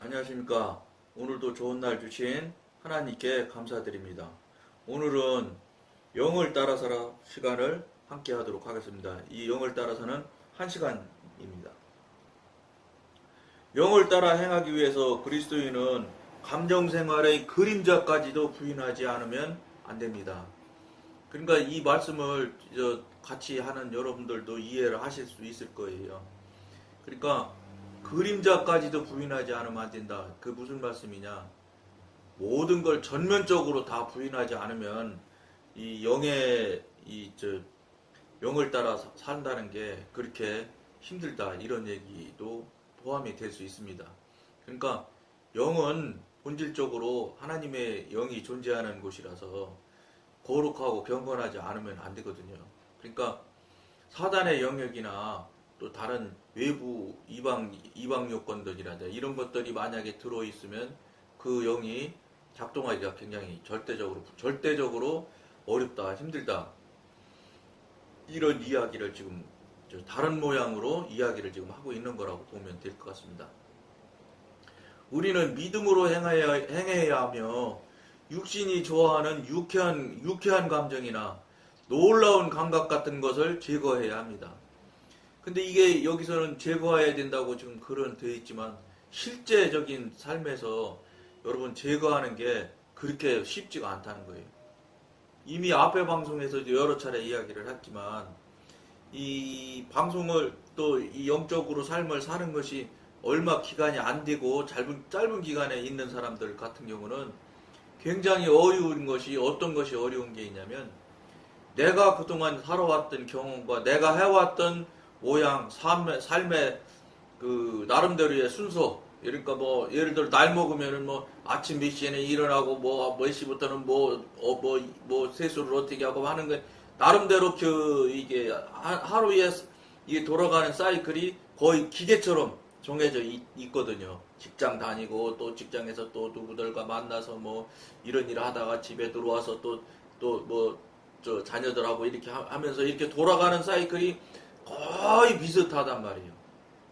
안녕하십니까. 오늘도 좋은 날 주신 하나님께 감사드립니다. 오늘은 영을 따라서라 시간을 함께 하도록 하겠습니다. 이 영을 따라서는 1시간입니다. 영을 따라 행하기 위해서 그리스도인은 감정생활의 그림자까지도 부인하지 않으면 안 됩니다. 그러니까 이 말씀을 같이 하는 여러분들도 이해를 하실 수 있을 거예요. 그러니까 그림자까지도 부인하지 않으면 안 된다. 그 무슨 말씀이냐? 모든 걸 전면적으로 다 부인하지 않으면 이 영을 따라 산다는 게 그렇게 힘들다. 이런 얘기도 포함이 될 수 있습니다. 그러니까 영은 본질적으로 하나님의 영이 존재하는 곳이라서 거룩하고 경건하지 않으면 안 되거든요. 그러니까 사단의 영역이나 또 다른 외부 이방 요건들이라든가 이런 것들이 만약에 들어있으면 그 영이 작동하기가 굉장히 절대적으로 어렵다, 힘들다. 이런 이야기를 지금 다른 모양으로 이야기를 지금 하고 있는 거라고 보면 될 것 같습니다. 우리는 믿음으로 행해야 하며 육신이 좋아하는 유쾌한 감정이나 놀라운 감각 같은 것을 제거해야 합니다. 근데 이게 여기서는 제거해야 된다고 지금 글은 되어 있지만 실제적인 삶에서 여러분 제거하는 게 그렇게 쉽지가 않다는 거예요. 이미 앞에 방송에서도 여러 차례 이야기를 했지만 이 방송을 또 이 영적으로 삶을 사는 것이 얼마 기간이 안 되고 짧은 기간에 있는 사람들 같은 경우는 굉장히 어려운 것이 어떤 것이 어려운 게 있냐면 내가 그동안 살아왔던 경험과 내가 해왔던 모양, 삶의 그 나름대로의 순서. 그러니까 뭐 예를 들어 날 먹으면은 뭐 아침 몇 시에는 일어나고 몇 시부터는 세수를 어떻게 하고 하는 게 나름대로 이게 하루에 이게 돌아가는 사이클이 거의 기계처럼 정해져 있거든요. 직장 다니고 또 직장에서 또 누구들과 만나서 뭐 이런 일 하다가 집에 들어와서 자녀들하고 이렇게 하면서 이렇게 돌아가는 사이클이 거의 비슷하단 말이에요.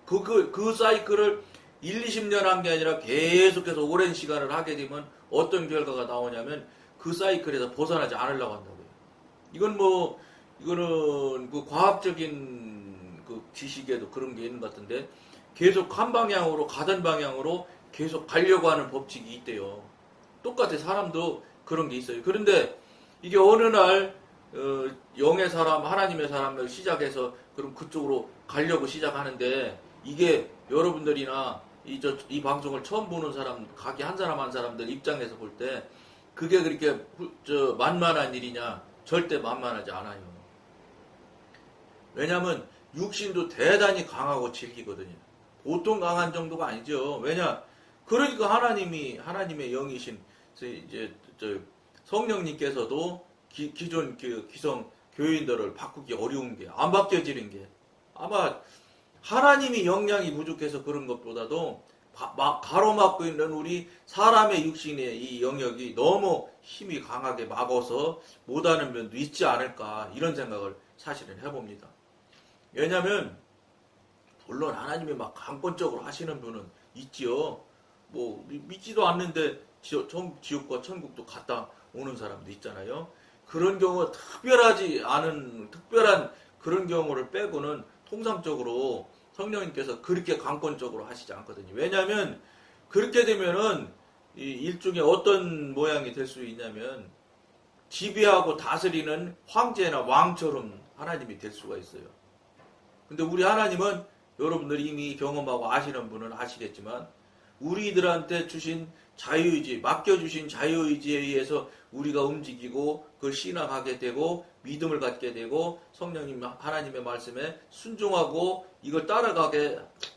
그 사이클을 1, 20년 한 게 아니라 계속해서 오랜 시간을 하게 되면 어떤 결과가 나오냐면 그 사이클에서 벗어나지 않으려고 한다고요. 이거는 그 과학적인 그 지식에도 그런 게 있는 것 같은데 계속 한 방향으로 가던 방향으로 계속 가려고 하는 법칙이 있대요. 똑같아. 사람도 그런 게 있어요. 그런데 이게 어느 날 영의 사람, 하나님의 사람을 시작해서 그럼 그쪽으로 가려고 시작하는데 이게 여러분들이나 이 방송을 처음 보는 사람, 각기 한 사람들 입장에서 볼 때 그게 그렇게 만만한 일이냐? 절대 만만하지 않아요. 왜냐하면 육신도 대단히 강하고 질기거든요. 보통 강한 정도가 아니죠. 왜냐? 그러니까 하나님의 영이신 성령님께서도 기존 기성 교인들을 바꾸기 어려운 게, 안 바뀌어지는 게, 아마 하나님이 영향이 부족해서 그런 것보다도 가로막고 있는 우리 사람의 육신의 이 영역이 너무 힘이 강하게 막아서 못하는 면도 있지 않을까, 이런 생각을 사실은 해봅니다. 왜냐면, 물론 하나님이 막 강권적으로 하시는 분은 있지요. 뭐, 믿지도 않는데 지옥과 천국도 갔다 오는 사람도 있잖아요. 그런 경우가 특별한 그런 경우를 빼고는 통상적으로 성령님께서 그렇게 강권적으로 하시지 않거든요. 왜냐하면 그렇게 되면은 일종의 어떤 모양이 될 수 있냐면 지배하고 다스리는 황제나 왕처럼 하나님이 될 수가 있어요. 근데 우리 하나님은 여러분들이 이미 경험하고 아시는 분은 아시겠지만 우리들한테 주신 자유의지, 맡겨주신 자유의지에 의해서 우리가 움직이고 그걸 신앙하게 되고 믿음을 갖게 되고 성령님 하나님의 말씀에 순종하고 이걸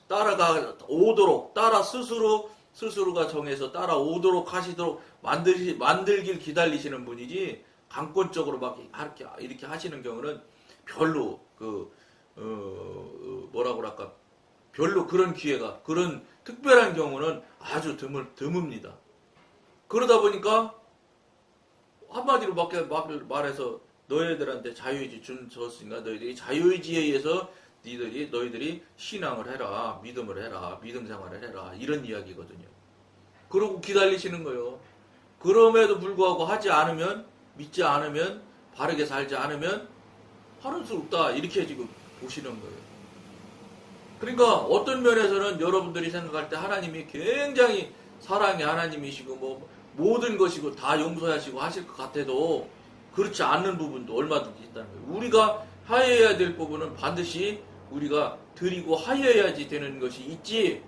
따라오도록 스스로가 정해서 따라오도록 하시도록 만들길 기다리시는 분이지 강권적으로 막 이렇게 하시는 경우는 별로 별로 그런 기회가, 그런 특별한 경우는 아주 드뭅니다. 그러다 보니까 한마디로 말해서 너희들한테 자유의지 줬으니까 너희들이 자유의지에 의해서 너희들이 신앙을 해라, 믿음을 해라, 믿음 생활을 해라, 이런 이야기거든요. 그러고 기다리시는 거예요. 그럼에도 불구하고 하지 않으면, 믿지 않으면, 바르게 살지 않으면 하는 수 없다. 이렇게 지금 보시는 거예요. 그러니까 어떤 면에서는 여러분들이 생각할 때 하나님이 굉장히 사랑의 하나님이시고 뭐 모든 것이고 다 용서하시고 하실 것 같아도 그렇지 않는 부분도 얼마든지 있다는 거예요. 우리가 하여야 될 부분은 반드시 우리가 드리고 하여야지 되는 것이 있지,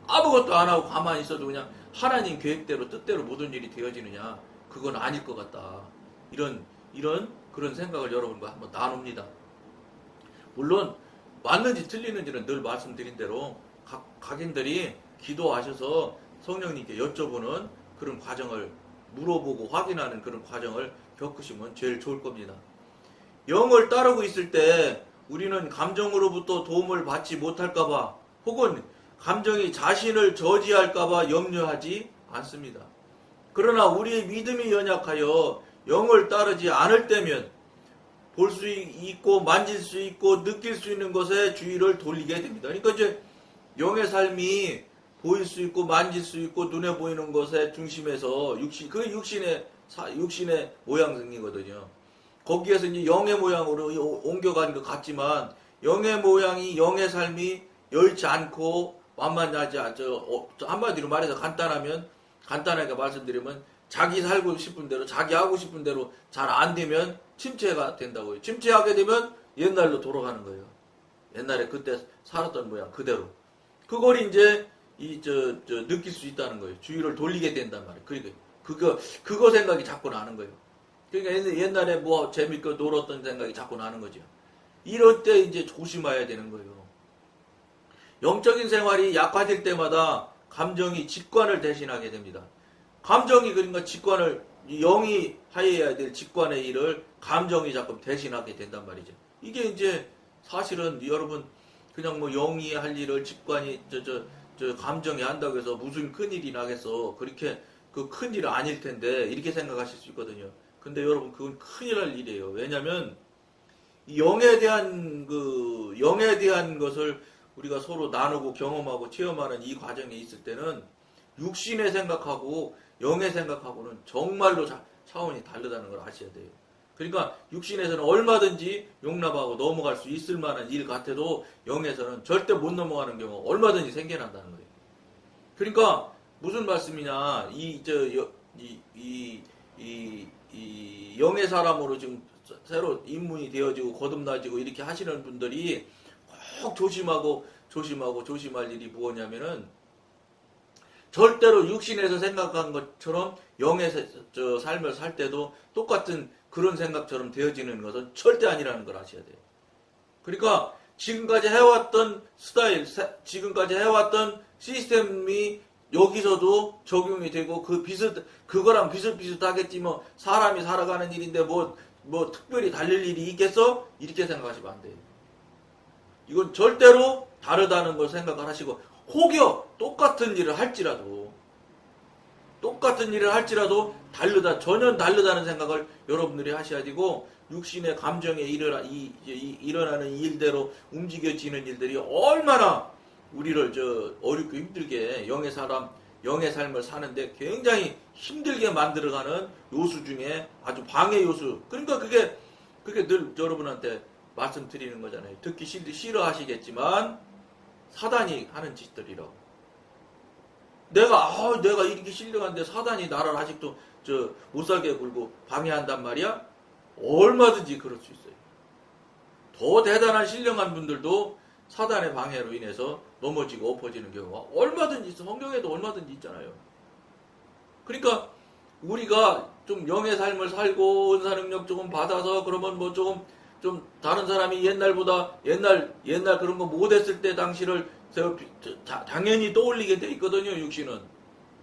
아무것도 안 하고 가만히 있어도 그냥 하나님 계획대로 뜻대로 모든 일이 되어지느냐, 그건 아닐 것 같다. 이런 그런 생각을 여러분과 한번 나눕니다. 물론 맞는지 틀리는지는 늘 말씀드린 대로 각인들이 기도하셔서 성령님께 여쭤보는 그런 과정을 물어보고 확인하는 그런 과정을 겪으시면 제일 좋을 겁니다. 영을 따르고 있을 때 우리는 감정으로부터 도움을 받지 못할까봐 혹은 감정이 자신을 저지할까봐 염려하지 않습니다. 그러나 우리의 믿음이 연약하여 영을 따르지 않을 때면 볼 수 있고 만질 수 있고 느낄 수 있는 것에 주의를 돌리게 됩니다. 그러니까 이제 영의 삶이 보일 수 있고 만질 수 있고 눈에 보이는 것에 중심에서 그게 육신의 모양이거든요. 거기에서 이제 영의 모양으로 옮겨가는 것 같지만 영의 모양이, 영의 삶이 여의치 않고 만만하지 않죠. 한마디로 말해서 간단하게 말씀드리면 자기 살고 싶은 대로, 자기 하고 싶은 대로 잘 안 되면 침체가 된다고요. 침체하게 되면 옛날로 돌아가는 거예요. 옛날에 그때 살았던 모양 그대로. 그걸 이제 느낄 수 있다는 거예요. 주의를 돌리게 된단 말이에요. 그러니까 그거 생각이 자꾸 나는 거예요. 그러니까 옛날에 뭐 재밌고 놀았던 생각이 자꾸 나는 거죠. 이럴 때 이제 조심해야 되는 거예요. 영적인 생활이 약화될 때마다 감정이 직관을 대신하게 됩니다. 감정이 그러니까 영이 하여야 될 직관의 일을 감정이 자꾸 대신하게 된단 말이죠. 이게 이제 사실은 여러분 그냥 뭐 영이 할 일을 직관이 감정이 한다고 해서 무슨 큰일이 나겠어. 그렇게 그 큰일은 아닐 텐데 이렇게 생각하실 수 있거든요. 근데 여러분 그건 큰일 날 일이에요. 왜냐면 영에 대한 것을 우리가 서로 나누고 경험하고 체험하는 이 과정에 있을 때는 육신의 생각하고 영의 생각하고는 정말로 차원이 다르다는 걸 아셔야 돼요. 그러니까 육신에서는 얼마든지 용납하고 넘어갈 수 있을 만한 일 같아도 영에서는 절대 못 넘어가는 경우가 얼마든지 생겨난다는 거예요. 그러니까 무슨 말씀이냐, 이 영의 사람으로 지금 새로 입문이 되어지고 거듭나지고 이렇게 하시는 분들이 꼭 조심할 일이 무엇이냐면은 절대로 육신에서 생각한 것처럼 영의 삶을 살 때도 똑같은 그런 생각처럼 되어지는 것은 절대 아니라는 걸 아셔야 돼요. 그러니까 지금까지 해왔던 스타일, 지금까지 해왔던 시스템이 여기서도 적용이 되고 그거랑 비슷비슷하겠지 뭐 사람이 살아가는 일인데 뭐 특별히 달릴 일이 있겠어? 이렇게 생각하시면 안 돼요. 이건 절대로 다르다는 걸 생각을 하시고 혹여 똑같은 일을 할지라도 전혀 다르다는 생각을 여러분들이 하셔야 되고 육신의 감정에 일어나는 일대로 움직여지는 일들이 얼마나 우리를 어렵고 힘들게 영의 삶을 사는데 굉장히 힘들게 만들어가는 요소 중에 아주 방해 요소. 그러니까 그게 늘 여러분한테 말씀드리는 거잖아요. 듣기 싫어하시겠지만 사단이 하는 짓들이라고. 내가 이렇게 신령한데 사단이 나를 아직도 못살게 굴고 방해한단 말이야? 얼마든지 그럴 수 있어요. 더 대단한 신령한 분들도 사단의 방해로 인해서 넘어지고 엎어지는 경우가 얼마든지 있어. 성경에도 얼마든지 있잖아요. 그러니까 우리가 좀 영의 삶을 살고 은사 능력 조금 받아서 그러면 뭐 좀 다른 사람이 옛날 그런 거 못했을 때 당시를 당연히 떠올리게 돼 있거든요. 육신은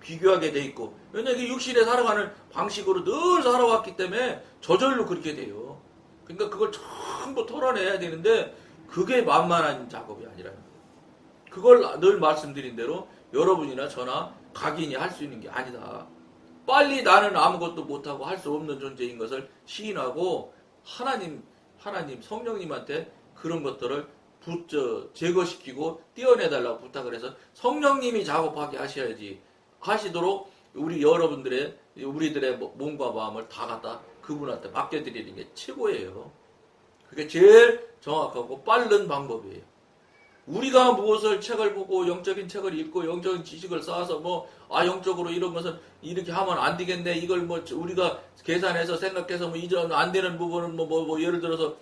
비교하게 돼 있고, 왜냐하면 육신에 살아가는 방식으로 늘 살아왔기 때문에 저절로 그렇게 돼요. 그러니까 그걸 전부 털어내야 되는데 그게 만만한 작업이 아니라는 거예요. 그걸 늘 말씀드린 대로 여러분이나 저나 각인이 할 수 있는 게 아니다. 빨리 나는 아무것도 못하고 할 수 없는 존재인 것을 시인하고 하나님 성령님한테 그런 것들을 제거시키고 떼어내달라고 부탁을 해서 성령님이 작업하게 하셔야지 하시도록 우리들의 몸과 마음을 다 갖다 그분한테 맡겨드리는 게 최고예요. 그게 제일 정확하고 빠른 방법이에요. 우리가 무엇을 책을 보고 영적인 책을 읽고 영적인 지식을 쌓아서 영적으로 이런 것은 이렇게 하면 안 되겠네. 이걸 우리가 계산해서 생각해서 이전 안 되는 부분은 예를 들어서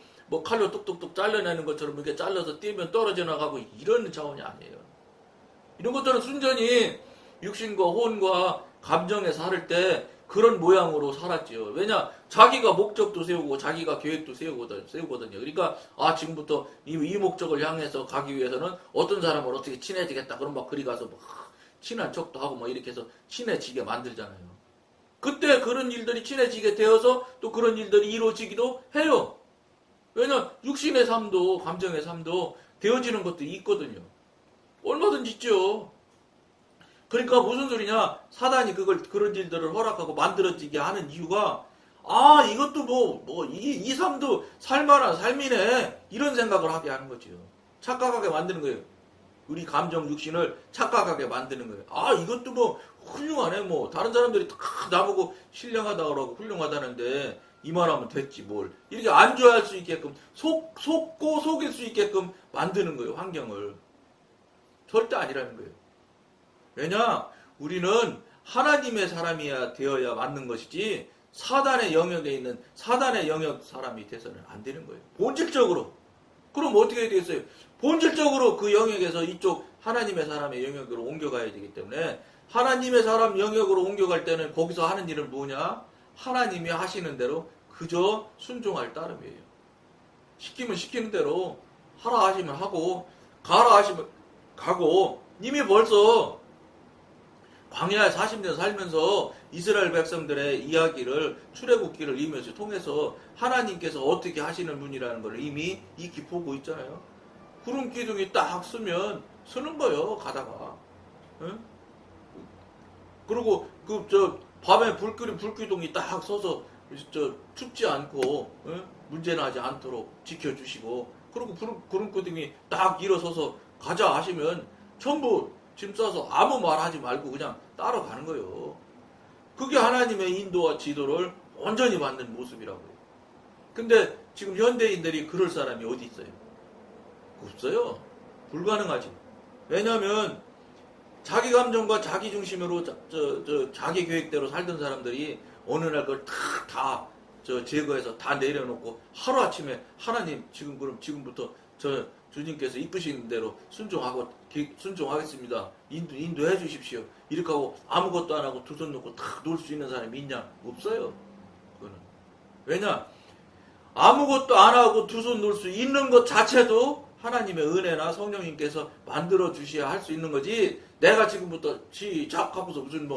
칼로 뚝뚝뚝 잘라내는 것처럼 이렇게 잘라서 띄면 떨어져 나가고 이런 차원이 아니에요. 이런 것들은 순전히 육신과 혼과 감정에 살을 때 그런 모양으로 살았지요. 왜냐? 자기가 목적도 세우고 자기가 계획도 세우거든요. 그러니까 지금부터 이 목적을 향해서 가기 위해서는 어떤 사람을 어떻게 친해지겠다. 그럼 그리 가서 친한 척도 하고 이렇게 해서 친해지게 만들잖아요. 그때 그런 일들이 친해지게 되어서 또 그런 일들이 이루어지기도 해요. 왜냐? 육신의 삶도 감정의 삶도 되어지는 것도 있거든요. 얼마든지 있죠. 그러니까 무슨 소리냐? 사단이 그런 일들을 허락하고 만들어지게 하는 이유가 이것도 이 삶도 살만한 삶이네. 이런 생각을 하게 하는 거죠. 착각하게 만드는 거예요. 우리 감정 육신을 착각하게 만드는 거예요. 이것도 훌륭하네. 다른 사람들이 다 나보고 신령하다 그러고 훌륭하다는데 이만하면 됐지 뭘. 이렇게 안주할 수 있게끔 속고 속일 수 있게끔 만드는 거예요. 환경을. 절대 아니라는 거예요. 왜냐? 우리는 하나님의 사람이야 되어야 맞는 것이지 사단의 영역에 있는 사단의 영역 사람이 돼서는 안 되는 거예요. 본질적으로. 그럼 어떻게 해야 되겠어요? 본질적으로 그 영역에서 이쪽 하나님의 사람의 영역으로 옮겨가야 되기 때문에 하나님의 사람 영역으로 옮겨갈 때는 거기서 하는 일은 뭐냐? 하나님이 하시는 대로 그저 순종할 따름이에요. 시키면 시키는 대로 하라 하시면 하고 가라 하시면 가고 이미 벌써 광야에 40년 살면서 이스라엘 백성들의 이야기를 출애굽기를 이면서 통해서 하나님께서 어떻게 하시는 분이라는 걸 이미 익히 보고 있잖아요. 구름 기둥이 딱 서는 거예요. 가다가. 응? 그리고 밤에 불기둥이 딱 서서 춥지 않고 문제 나지 않도록 지켜주시고 그리고 구름 기둥이 딱 일어서서 가자 하시면 전부 짐 싸서 아무 말 하지 말고 그냥 따라가는 거예요. 그게 하나님의 인도와 지도를 온전히 받는 모습이라고요. 근데 지금 현대인들이 그럴 사람이 어디 있어요? 없어요. 불가능하지. 왜냐하면 자기 감정과 자기 중심으로 자기 계획대로 살던 사람들이 어느 날 그걸 다 제거해서 다 내려놓고 하루아침에 하나님 지금부터 주님께서 이끄시는 대로 순종하겠습니다. 인도해 주십시오. 이렇게 하고 아무것도 안 하고 두 손 놓고 탁 놀 수 있는 사람이 있냐? 없어요. 그거는. 왜냐? 아무것도 안 하고 두 손 놓을 수 있는 것 자체도 하나님의 은혜나 성령님께서 만들어 주셔야 할 수 있는 거지. 내가 지금부터 시작하고서 무슨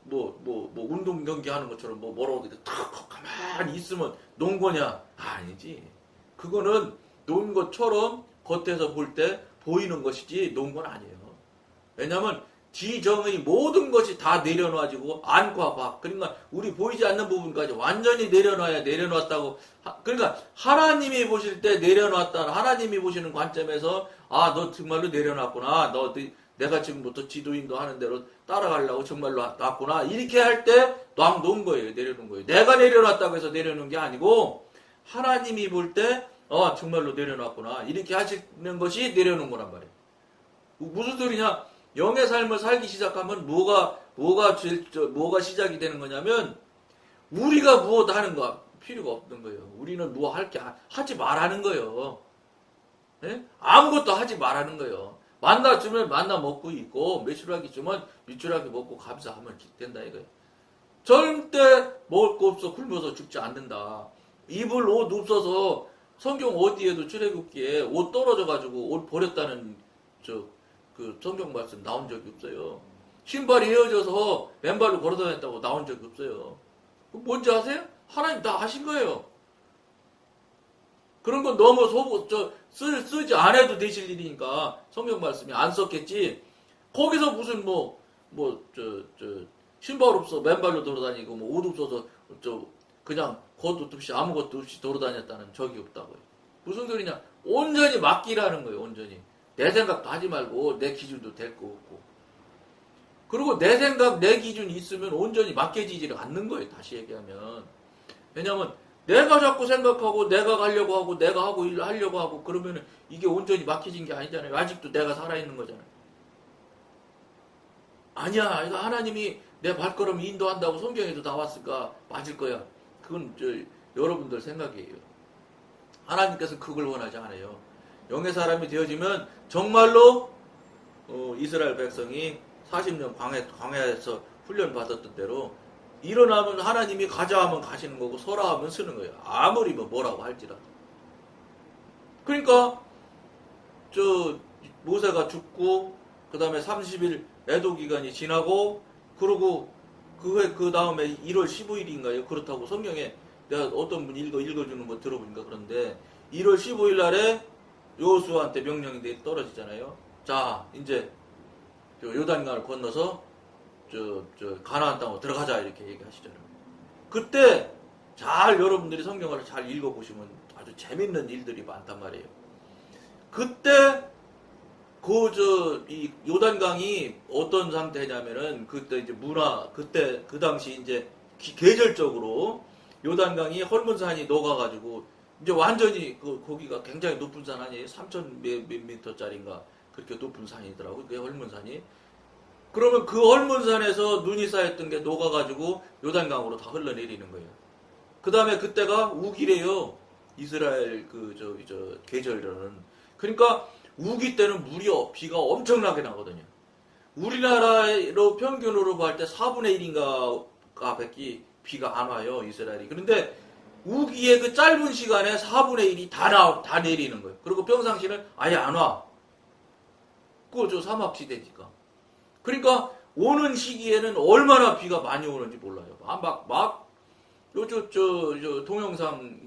운동 경기 하는 것처럼 뭐라고 탁 가만히 있으면 논 거냐? 아니지. 그거는 논 것처럼 겉에서 볼 때 보이는 것이지 논 건 아니에요. 왜냐하면 지정의 모든 것이 다 내려놔지고 안과 밖 그러니까 우리 보이지 않는 부분까지 완전히 내려놔야 내려놨다고. 그러니까 하나님이 보실 때 내려놨다. 하나님이 보시는 관점에서 너 정말로 내려놨구나. 내가 지금부터 지도인도 하는 대로 따라가려고 정말로 놨구나. 이렇게 할 때 놓은 거예요. 내려놓은 거예요. 내가 내려놨다고 해서 내려놓은 게 아니고 하나님이 볼 때 정말로 내려놨구나. 이렇게 하시는 것이 내려놓은 거란 말이에요. 무슨 소리냐? 영의 삶을 살기 시작하면 뭐가 시작이 되는 거냐면 우리가 무엇 하는 거 필요가 없는 거예요. 우리는 뭐 하지 말라는 거예요. 네? 아무것도 하지 말라는 거예요. 만나 주면 만나 먹고 있고 메추라기 주면 메추라기 먹고 감사하면 된다 이거예요. 절대 먹을 거 없어 굶어서 죽지 않는다. 입을 옷 없어서 성경 어디에도 출애굽기에 옷 떨어져가지고 옷 버렸다는 그 성경 말씀 나온 적이 없어요. 신발이 헤어져서 맨발로 걸어다녔다고 나온 적이 없어요. 뭔지 아세요? 하나님 다 하신 거예요. 그런 건 너무 쓰지 않아도 되실 일이니까 성경 말씀이 안 썼겠지. 거기서 무슨 신발 없어 맨발로 돌아다니고 옷 없어서 그냥 겉옷 없이 아무것도 없이 돌아다녔다는 적이 없다고요. 무슨 소리냐? 온전히 맡기라는 거예요. 온전히. 내 생각도 하지 말고 내 기준도 될 거 없고. 그리고 내 생각, 내 기준이 있으면 온전히 맡겨지지를 않는 거예요. 다시 얘기하면. 왜냐면 내가 자꾸 생각하고 내가 가려고 하고 내가 하고 일 하려고 하고 그러면 이게 온전히 맡겨진 게 아니잖아요. 아직도 내가 살아있는 거잖아요. 아니야. 이거 하나님이 내 발걸음 인도한다고 성경에도 나왔으니까 맞을 거야. 그건 여러분들 생각이에요. 하나님께서 그걸 원하지 않아요. 영의 사람이 되어지면 정말로 이스라엘 백성이 40년 광야에서 훈련 받았던 대로 일어나면 하나님이 가자 하면 가시는 거고 서라 하면 쓰는 거예요. 아무리 뭐라고 할지라도. 그러니까 모세가 죽고 그 다음에 30일 애도 기간이 지나고 그러고 그 다음에 1월 15일인가요? 그렇다고 성경에 내가 어떤 분 읽어주는 거 들어보니까 그런데 1월 15일 날에 여호수아한테 명령이 떨어지잖아요. 자, 이제 요단강을 건너서 가나안 땅으로 들어가자 이렇게 얘기하시잖아요. 그때 잘 여러분들이 성경을 잘 읽어보시면 아주 재밌는 일들이 많단 말이에요. 그때 이 요단강이 어떤 상태냐면은 그때 이제 그때 그 당시 이제 계절적으로 요단강이 헐문산이 녹아가지고 이제 완전히 거기가 굉장히 높은 산 아니에요? 3,000 몇 미터짜리인가 그렇게 높은 산이더라고요. 그게 헐문산이. 그러면 그 헐문산에서 눈이 쌓였던 게 녹아가지고 요단강으로 다 흘러내리는 거예요. 그 다음에 그때가 우기래요. 이스라엘 계절은. 그러니까 우기 때는 비가 엄청나게 나거든요. 우리나라로 평균으로 볼 때 4분의 1인가 밖에 비가 안 와요, 이스라엘이. 그런데 우기의 그 짧은 시간에 4분의 1이 다 내리는 거예요. 그리고 평상시는 아예 안 와. 사막지대니까. 그러니까 오는 시기에는 얼마나 비가 많이 오는지 몰라요. 동영상,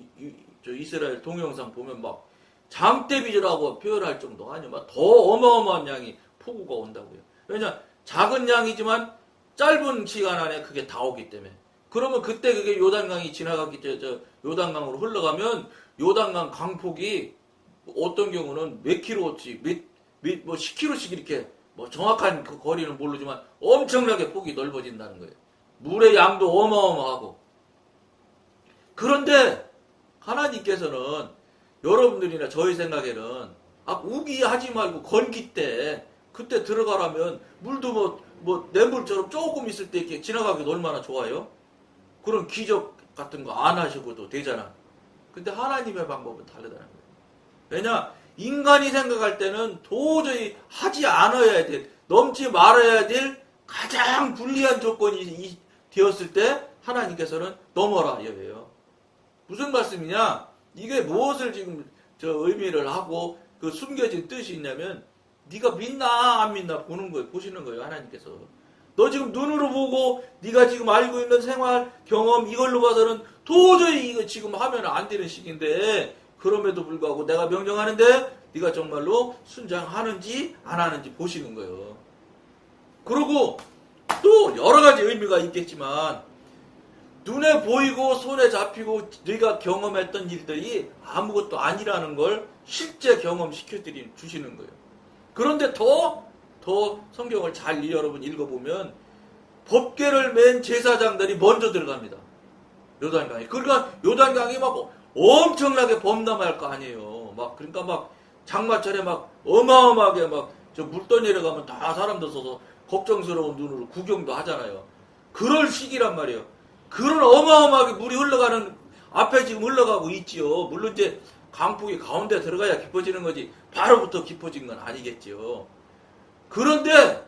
이스라엘 동영상 보면 막 장대비라고 표현할 정도 아니면 더 어마어마한 양이 폭우가 온다고요. 왜냐, 작은 양이지만 짧은 시간 안에 그게 다 오기 때문에. 그러면 그때 그게 요단강이 요단강으로 흘러가면 요단강 강폭이 어떤 경우는 몇 킬로씩, 10킬로씩 이렇게 정확한 그 거리는 모르지만 엄청나게 폭이 넓어진다는 거예요. 물의 양도 어마어마하고. 그런데 하나님께서는 여러분들이나 저희 생각에는 우기하지 말고 건기 때 그때 들어가라면 물도 냇물처럼 조금 있을 때 이렇게 지나가기도 얼마나 좋아요? 그런 기적 같은 거 안 하셔도 되잖아. 근데 하나님의 방법은 다르다는 거예요. 왜냐? 인간이 생각할 때는 도저히 하지 않아야 될, 넘지 말아야 될 가장 불리한 조건이 되었을 때 하나님께서는 넘어라 이거예요. 무슨 말씀이냐? 이게 무엇을 지금 의미를 하고 그 숨겨진 뜻이 있냐면 네가 믿나 안 믿나 보시는 거예요. 하나님께서. 너 지금 눈으로 보고 네가 지금 알고 있는 생활 경험 이걸로 봐서는 도저히 이거 지금 하면 안 되는 시기인데 그럼에도 불구하고 내가 명령하는데 네가 정말로 순장하는지 안 하는지 보시는 거예요. 그리고 또 여러 가지 의미가 있겠지만 눈에 보이고 손에 잡히고 네가 경험했던 일들이 아무것도 아니라는 걸 실제 경험시켜 주시는 거예요. 그런데 더 성경을 잘 여러분 읽어보면 법궤를 맨 제사장들이 먼저 들어갑니다. 요단강에. 그러니까 요단강이 막 엄청나게 범람할 거 아니에요. 그러니까 장마철에 어마어마하게 물떠 내려가면 다 사람들 서서 걱정스러운 눈으로 구경도 하잖아요. 그럴 시기란 말이에요. 그런 어마어마하게 물이 흘러가는 앞에 지금 흘러가고 있지요. 물론 이제 강폭이 가운데 들어가야 깊어지는 거지 바로부터 깊어진 건 아니겠지요. 그런데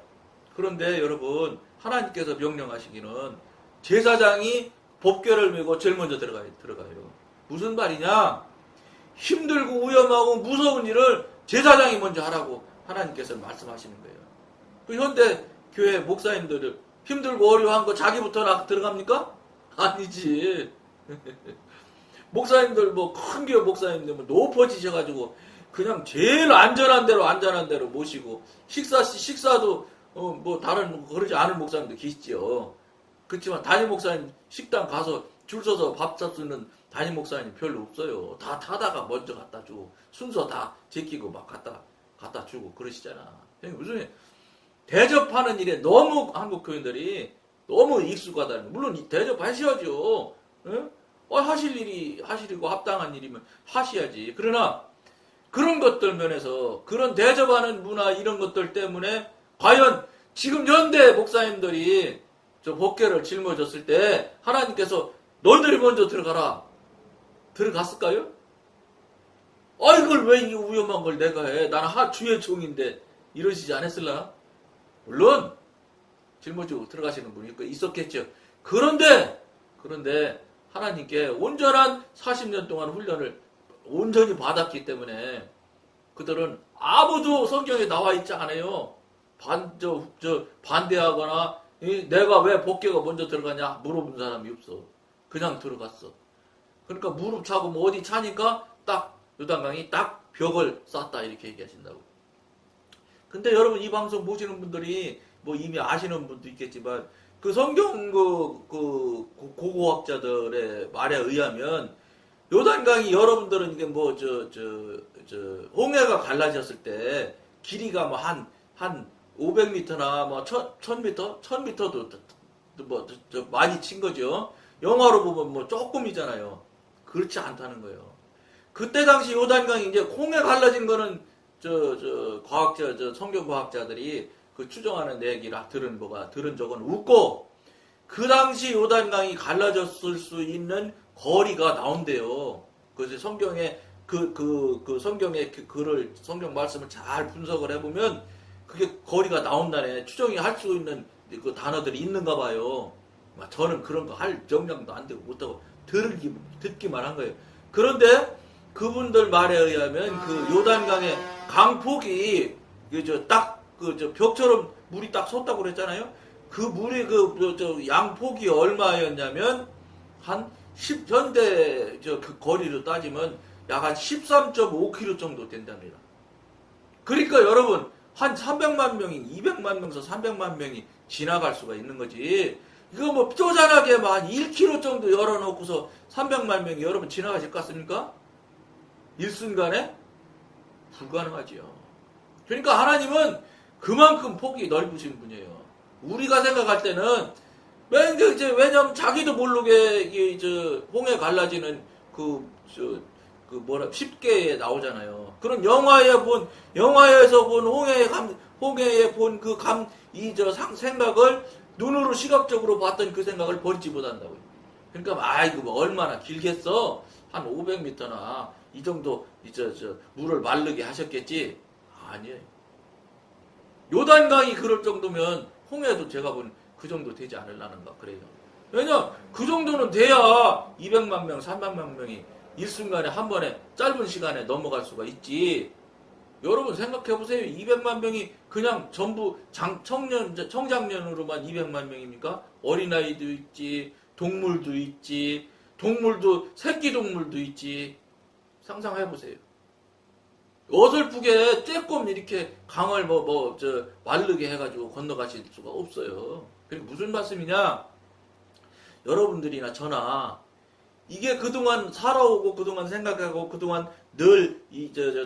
여러분 하나님께서 명령하시기는 제사장이 법궤를 메고 제일 먼저 들어가요. 무슨 말이냐? 힘들고 위험하고 무서운 일을 제사장이 먼저 하라고 하나님께서 말씀하시는 거예요. 그 현대 교회 목사님들을 힘들고 어려워한 거 자기부터 들어갑니까? 아니지. 목사님들 큰 교회 목사님들 높아지셔가지고 그냥 제일 안전한 대로 모시고 식사도 다른 그러지 않은 목사님도 계시지요. 그렇지만 담임 목사님 식당 가서 줄 서서 밥 사주는 담임 목사님 별로 없어요. 다 타다가 먼저 갖다 주고 순서 다 제끼고 갖다 주고 그러시잖아. 무슨 대접하는 일에 너무 한국 교인들이 너무 익숙하다. 물론 대접하셔야죠. 예? 하실 일이 하시고 합당한 일이면 하셔야지. 그러나 그런 것들 면에서 그런 대접하는 문화 이런 것들 때문에 과연 지금 현대 목사님들이 저 법궤를 짊어졌을 때 하나님께서 너희들이 먼저 들어가라. 들어갔을까요? 이걸 왜 이 위험한 걸 내가 해? 나는 주의 종인데 이러시지 않았을라? 물론 짊어지고 들어가시는 분이 있었겠죠. 그런데 하나님께 온전한 40년 동안 훈련을 온전히 받았기 때문에 그들은 아무도 성경에 나와 있지 않아요. 반대하거나 내가 왜 법궤가 먼저 들어가냐 물어본 사람이 없어. 그냥 들어갔어. 그러니까 무릎 차고 뭐 어디 차니까 딱 요단강이 딱 벽을 쌌다 이렇게 얘기하신다고. 근데 여러분 이 방송 보시는 분들이 뭐 이미 아시는 분도 있겠지만 그 성경 고고학자들의 말에 의하면 요단강이 여러분들은 이게 뭐 홍해가 갈라졌을 때 길이가 뭐 한 500m나 뭐 1000m, 1000m도 뭐 많이 친 거죠. 영화로 보면 뭐 조금이잖아요. 그렇지 않다는 거예요. 그때 당시 요단강이 이제 홍해 갈라진 거는 성경 과학자들이 그 추정하는 얘기를 들은 적은 없고, 그 당시 요단강이 갈라졌을 수 있는 거리가 나온대요. 그래서 성경에 성경의 글을, 성경 말씀을 잘 분석을 해보면 그게 거리가 나온다네. 추정이 할 수 있는 그 단어들이 있는가 봐요. 저는 그런 거 할 정량도 안 되고 못하고 듣기만 한 거예요. 그런데 그분들 말에 의하면 그 요단강의 강폭이 벽처럼 물이 딱 솟다고 그랬잖아요. 그 물이 양폭이 얼마였냐면 현대 그 거리로 따지면 약 한 13.5km 정도 된답니다. 그러니까 여러분 한 300만 명이 200만 명에서 300만 명이 지나갈 수가 있는 거지. 이거 뭐 쪼잔하게 한 1km 정도 열어놓고서 300만 명이 여러분 지나가실 것 같습니까? 일순간에? 불가능하지요. 그러니까 하나님은 그만큼 폭이 넓으신 분이에요. 우리가 생각할 때는 왜냐면 자기도 모르게 홍해 갈라지는 쉽게 나오잖아요. 그런 영화에서 본 홍해에 본 생각을 눈으로 시각적으로 봤던 그 생각을 버리지 못한다고요. 그러니까 이거 뭐 얼마나 길겠어? 한 500m나 이 정도 물을 마르게 하셨겠지? 아니에요. 요단강이 그럴 정도면 홍해도 제가 본 그 정도 되지 않으려는가 그래요. 왜냐 그 정도는 돼야 200만 명, 300만 명이 일순간에 한 번에 짧은 시간에 넘어갈 수가 있지. 여러분 생각해보세요. 200만 명이 그냥 전부 청장년으로만 200만 명입니까? 어린아이도 있지, 동물도 있지, 새끼 동물도 있지. 상상해보세요. 어설프게 조금 이렇게 강을 마르게 해가지고 건너가실 수가 없어요. 그리고 무슨 말씀이냐? 여러분들이나 저나 이게 그동안 살아오고 그동안 생각하고 그동안 늘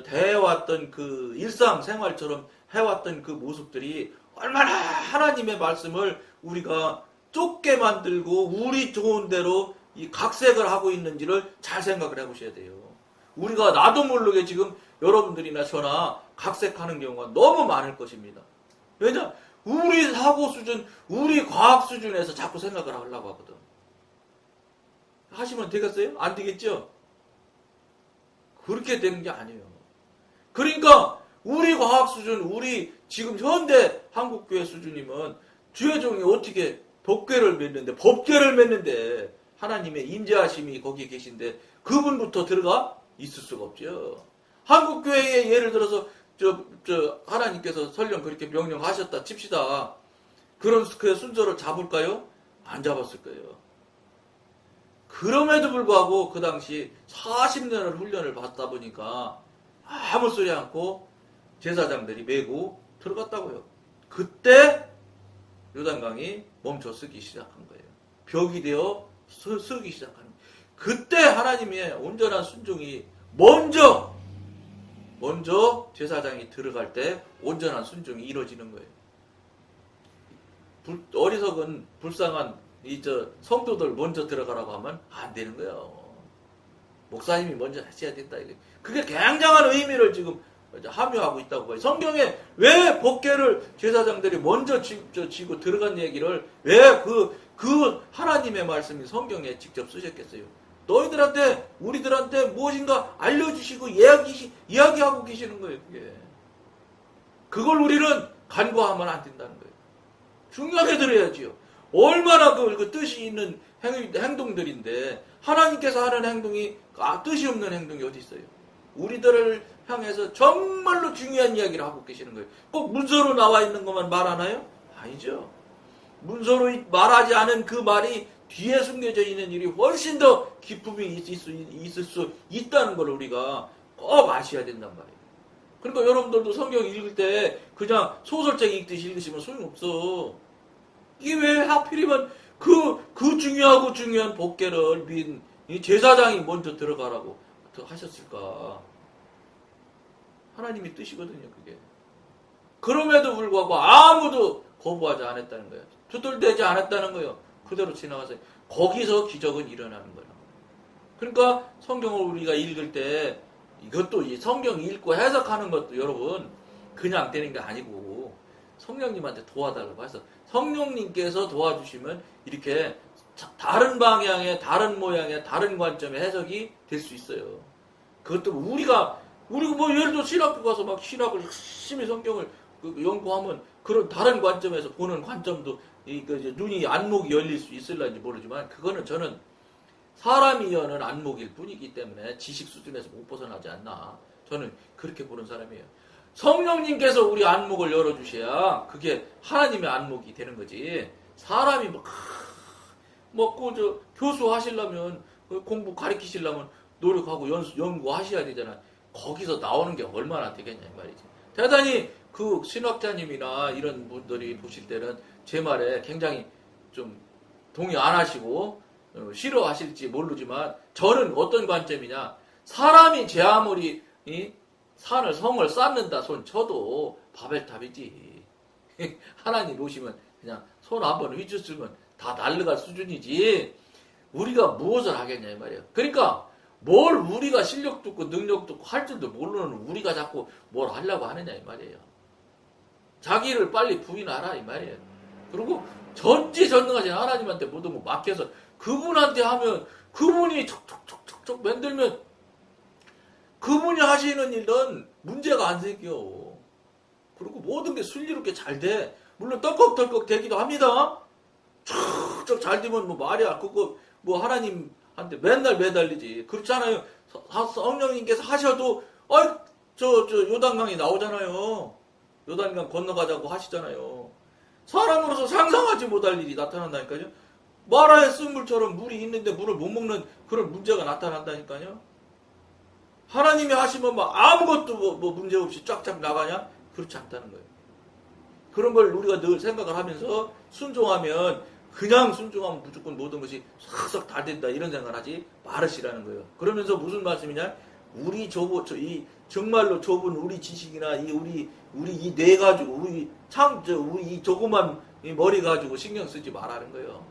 대해왔던 그 일상생활처럼 해왔던 그 모습들이 얼마나 하나님의 말씀을 우리가 좁게 만들고 우리 좋은 대로 이 각색을 하고 있는지를 잘 생각을 해보셔야 돼요. 우리가 나도 모르게 지금 여러분들이나 저나 각색하는 경우가 너무 많을 것입니다. 왜냐? 우리 사고 수준, 우리 과학 수준에서 자꾸 생각을 하려고 하거든. 하시면 되겠어요? 안 되겠죠? 그렇게 되는 게 아니에요. 그러니까 우리 과학 수준, 우리 지금 현대 한국교회 수준이면 주의 종이 어떻게 법궤를 맺는데 하나님의 임재하심이 거기 계신데 그분부터 들어가 있을 수가 없죠. 한국교회에 예를 들어서 하나님께서 설령 그렇게 명령하셨다 칩시다. 그런 그 순서를 잡을까요? 안 잡았을 거예요. 그럼에도 불구하고 그 당시 40년을 훈련을 받다 보니까 아무 소리 않고 제사장들이 메고 들어갔다고요. 그때 요단강이 멈춰 서기 시작한 거예요. 벽이 되어 서기 시작하는 거예요. 그때 하나님의 온전한 순종이 먼저 제사장이 들어갈 때 온전한 순종이 이루어지는 거예요. 어리석은 불쌍한 성도들 먼저 들어가라고 하면 안 되는 거예요. 목사님이 먼저 하셔야 된다. 그게 굉장한 의미를 지금 함유하고 있다고 봐요. 성경에 왜 법궤를 제사장들이 먼저 지고 들어간 얘기를 왜 그 하나님의 말씀이 성경에 직접 쓰셨겠어요? 너희들한테, 우리들한테 무엇인가 알려주시고 이야기하고 계시는 거예요, 그게. 그걸 우리는 간과하면 안 된다는 거예요. 중요하게 들어야지요. 얼마나 그 뜻이 있는 행동들인데, 하나님께서 하는 행동이, 뜻이 없는 행동이 어디 있어요? 우리들을 향해서 정말로 중요한 이야기를 하고 계시는 거예요. 꼭 문서로 나와 있는 것만 말하나요? 아니죠. 문서로 말하지 않은 그 말이 뒤에 숨겨져 있는 일이 훨씬 더 기쁨이 있을 수 있다는 걸 우리가 꼭 아셔야 된단 말이에요. 그러니까 여러분들도 성경 읽을 때 그냥 소설책 읽듯이 읽으시면 소용없어. 이게 왜 하필이면 그 중요한 법궤를 민 제사장이 먼저 들어가라고 하셨을까? 하나님의 뜻이거든요, 그게. 그럼에도 불구하고 아무도 거부하지 않았다는 거예요. 투덜대지 않았다는 거예요. 그대로 지나가서 거기서 기적은 일어나는 거예요. 그러니까 성경을 우리가 읽을 때 이것도 성경 읽고 해석하는 것도 여러분 그냥 되는 게 아니고 성령님한테 도와달라고 해서 성령님께서 도와주시면 이렇게 다른 방향의 다른 모양의 다른 관점의 해석이 될 수 있어요. 그것도 우리가 뭐 예를 들어 신학교 가서 막 신학을 열심히 성경을 연구하면 그런 다른 관점에서 보는 관점도 눈이 안목이 열릴 수 있을런지 모르지만 그거는 저는 사람이 여는 안목일 뿐이기 때문에 지식 수준에서 못 벗어나지 않나. 저는 그렇게 보는 사람이에요. 성령님께서 우리 안목을 열어주셔야 그게 하나님의 안목이 되는 거지. 사람이 교수 하시려면 공부 가르치시려면 노력하고 연구하셔야 되잖아. 거기서 나오는 게 얼마나 되겠냐 이 말이지. 대단히 그 신학자님이나 이런 분들이 보실 때는 제 말에 굉장히 좀 동의 안 하시고 싫어하실지 모르지만 저는 어떤 관점이냐. 사람이 제 아무리 성을 쌓는다 손 쳐도 바벨탑이지. 하나님 오시면 그냥 손 한번 휘저으면 다 날아갈 수준이지. 우리가 무엇을 하겠냐 이 말이에요. 그러니까 뭘 우리가 실력도 있고 능력도 있고 할 줄도 모르는 우리가 자꾸 뭘 하려고 하느냐 이 말이에요. 자기를 빨리 부인하라 이 말이에요. 그리고 전지전능하신 하나님한테 모든 거 맡겨서 그분한테 하면 그분이 척척척척 만들면 그분이 하시는 일은 문제가 안 생겨. 그리고 모든 게 순리롭게 잘 돼. 물론 떨컥떨컥 되기도 합니다. 척척 잘 되면 뭐 말이야. 그거 뭐 하나님한테 맨날 매달리지. 그렇잖아요. 성령님께서 하셔도 요단강이 나오잖아요. 요단강 건너가자고 하시잖아요. 사람으로서 상상하지 못할 일이 나타난다니까요. 마라의 쓴물처럼 물이 있는데 물을 못 먹는 그런 문제가 나타난다니까요. 하나님이 하시면 아무것도 뭐 문제 없이 쫙쫙 나가냐? 그렇지 않다는 거예요. 그런 걸 우리가 늘 생각을 하면서 순종하면 그냥 순종하면 무조건 모든 것이 싹싹 다 된다 이런 생각을 하지 말으시라는 거예요. 그러면서 무슨 말씀이냐? 우리 정말로 좁은 우리 지식이나 우리 이 뇌 가지고 우리 이 조그만 머리 가지고 신경 쓰지 말라는 거예요.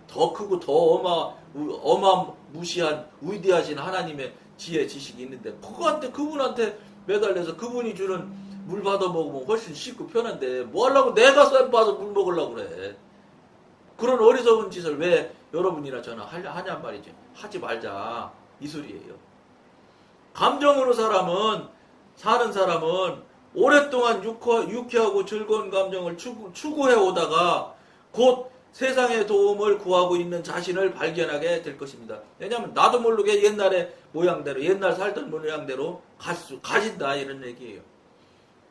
더 크고 더 어마무시한 위대하신 하나님의 지혜 지식이 있는데 그분한테 매달려서 그분이 주는 물 받아 먹으면 훨씬 쉽고 편한데 뭐 하려고 내가 쌤 봐서 물 먹으려고 그래. 그런 어리석은 짓을 왜 여러분이나 저나 하냔 말이지. 하지 말자 이 소리예요. 감정으로 사는 사람은 오랫동안 유쾌하고 즐거운 감정을 추구해 오다가 곧 세상의 도움을 구하고 있는 자신을 발견하게 될 것입니다. 왜냐하면 나도 모르게 옛날 살던 모양대로 가진다 이런 얘기예요.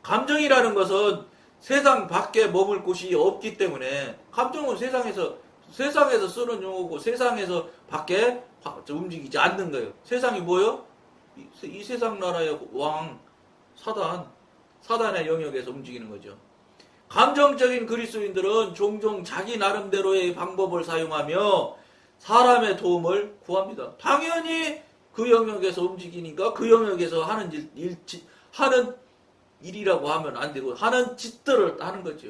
감정이라는 것은 세상 밖에 머물 곳이 없기 때문에 감정은 세상에서 쓰는 용어고 세상에서 밖에 움직이지 않는 거예요. 세상이 뭐요? 이 세상 나라의 왕 사단의 영역에서 움직이는 거죠. 감정적인 그리스도인들은 종종 자기 나름대로의 방법을 사용하며 사람의 도움을 구합니다. 당연히 그 영역에서 움직이니까 그 영역에서 하는 일이라고 하면 안 되고 하는 짓들을 하는 거죠.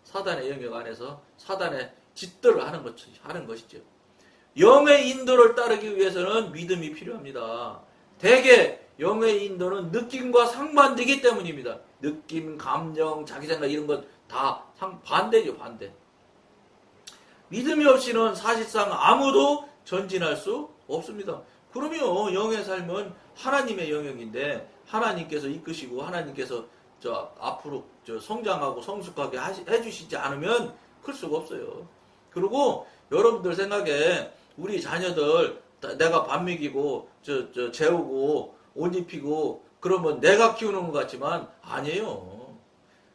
사단의 영역 안에서 사단의 짓들을 하는 것이죠. 영의 인도를 따르기 위해서는 믿음이 필요합니다. 대개 영의 인도는 느낌과 상반되기 때문입니다. 느낌, 감정, 자기 생각 이런 건 다 반대죠, 반대. 믿음이 없이는 사실상 아무도 전진할 수 없습니다. 그러면 영의 삶은 하나님의 영역인데 하나님께서 이끄시고 하나님께서 앞으로 성장하고 성숙하게 해주시지 않으면 클 수가 없어요. 그리고 여러분들 생각에 우리 자녀들 내가 밥 먹이고 재우고 옷 입히고 그러면 내가 키우는 것 같지만 아니에요.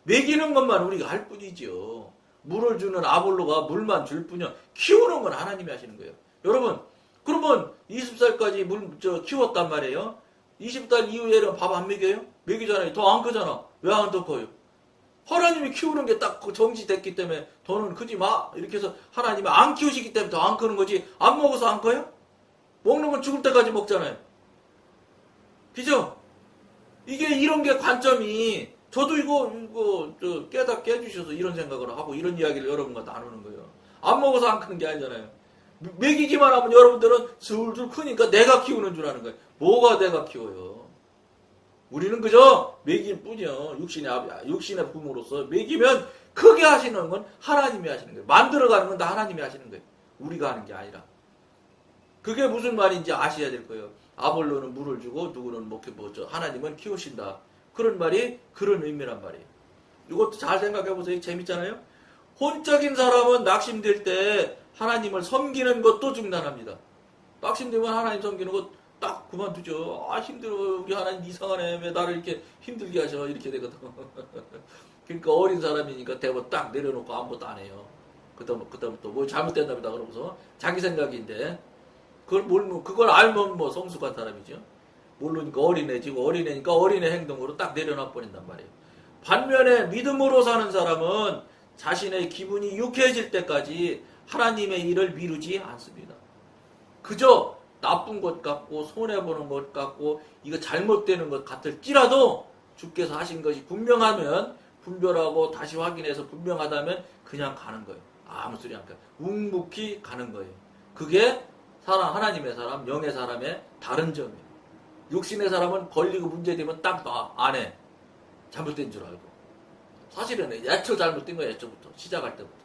먹이는 것만 우리가 할 뿐이죠. 물을 주는 아볼로가 물만 줄 뿐이요. 키우는 건 하나님이 하시는 거예요. 여러분, 그러면 20살까지 키웠단 말이에요. 20살 이후에는 밥 안 먹여요? 먹이잖아요. 더 안 크잖아. 왜 안 더 커요? 하나님이 키우는 게 딱 정지됐기 때문에 더는 크지 마. 이렇게 해서 하나님이 안 키우시기 때문에 더 안 크는 거지. 안 먹어서 안 커요? 먹는 건 죽을 때까지 먹잖아요. 그죠? 이런 게 관점이 저도 이거 깨닫게 해주셔서 이런 생각을 하고 이런 이야기를 여러분과 나누는 거예요. 안 먹어서 안 크는 게 아니잖아요. 먹이기만 하면 여러분들은 슬슬 크니까 내가 키우는 줄 아는 거예요. 뭐가 내가 키워요? 우리는 그저 먹일 뿐이요. 육신의 부모로서 먹이면 크게 하시는 건 하나님이 하시는 거예요. 만들어가는 건 다 하나님이 하시는 거예요. 우리가 하는 게 아니라. 그게 무슨 말인지 아셔야 될 거예요. 아볼로는 물을 주고 누구는 하나님은 키우신다. 그런 말이 그런 의미란 말이에요. 이것도 잘 생각해 보세요. 재밌잖아요. 혼적인 사람은 낙심될 때 하나님을 섬기는 것도 중단합니다. 낙심되면 하나님 섬기는 것 딱 그만두죠. 아 힘들어. 우리 하나님 이상하네. 왜 나를 이렇게 힘들게 하셔. 이렇게 되거든. 그러니까 어린 사람이니까 대부분 딱 내려놓고 아무것도 안 해요. 그다음부터 뭐 잘못됐답니다. 그러면서 자기 생각인데 그걸 알면 성숙한 사람이죠. 모르니까 어린애지고 어린애니까 어린애 행동으로 딱 내려놔 버린단 말이에요. 반면에 믿음으로 사는 사람은 자신의 기분이 유쾌해질 때까지 하나님의 일을 미루지 않습니다. 그저 나쁜 것 같고 손해보는 것 같고 이거 잘못되는 것 같을지라도 주께서 하신 것이 분명하면 분별하고 다시 확인해서 분명하다면 그냥 가는 거예요. 아무 소리 안 해요. 묵묵히 가는 거예요. 그게 하나님의 사람, 영의 사람의 다른 점이에요. 육신의 사람은 걸리고 문제되면 딱 안 해. 잘못된 줄 알고. 사실은 애초 잘못된 거예요. 애초부터. 시작할 때부터.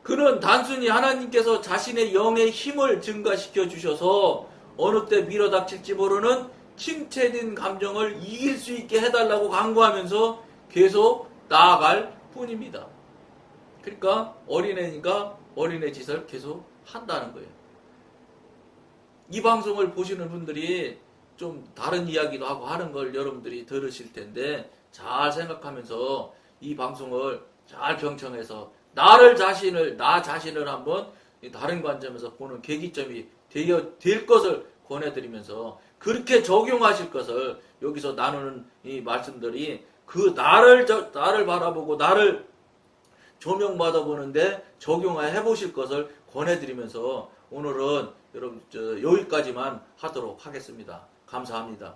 그는 단순히 하나님께서 자신의 영의 힘을 증가시켜 주셔서 어느 때 밀어닥칠지 모르는 침체된 감정을 이길 수 있게 해달라고 간구하면서 계속 나아갈 뿐입니다. 그러니까 어린애니까 어린애 짓을 계속 한다는 거예요. 이 방송을 보시는 분들이 좀 다른 이야기도 하고 하는 걸 여러분들이 들으실 텐데 잘 생각하면서 이 방송을 잘 경청해서 나 자신을 한번 다른 관점에서 보는 계기점이 될 것을 권해드리면서 그렇게 적용하실 것을 여기서 나누는 이 말씀들이 그 나를 바라보고 나를 조명받아 보는데 적용해 보실 것을 권해드리면서 오늘은 여러분 여기까지만 하도록 하겠습니다. 감사합니다.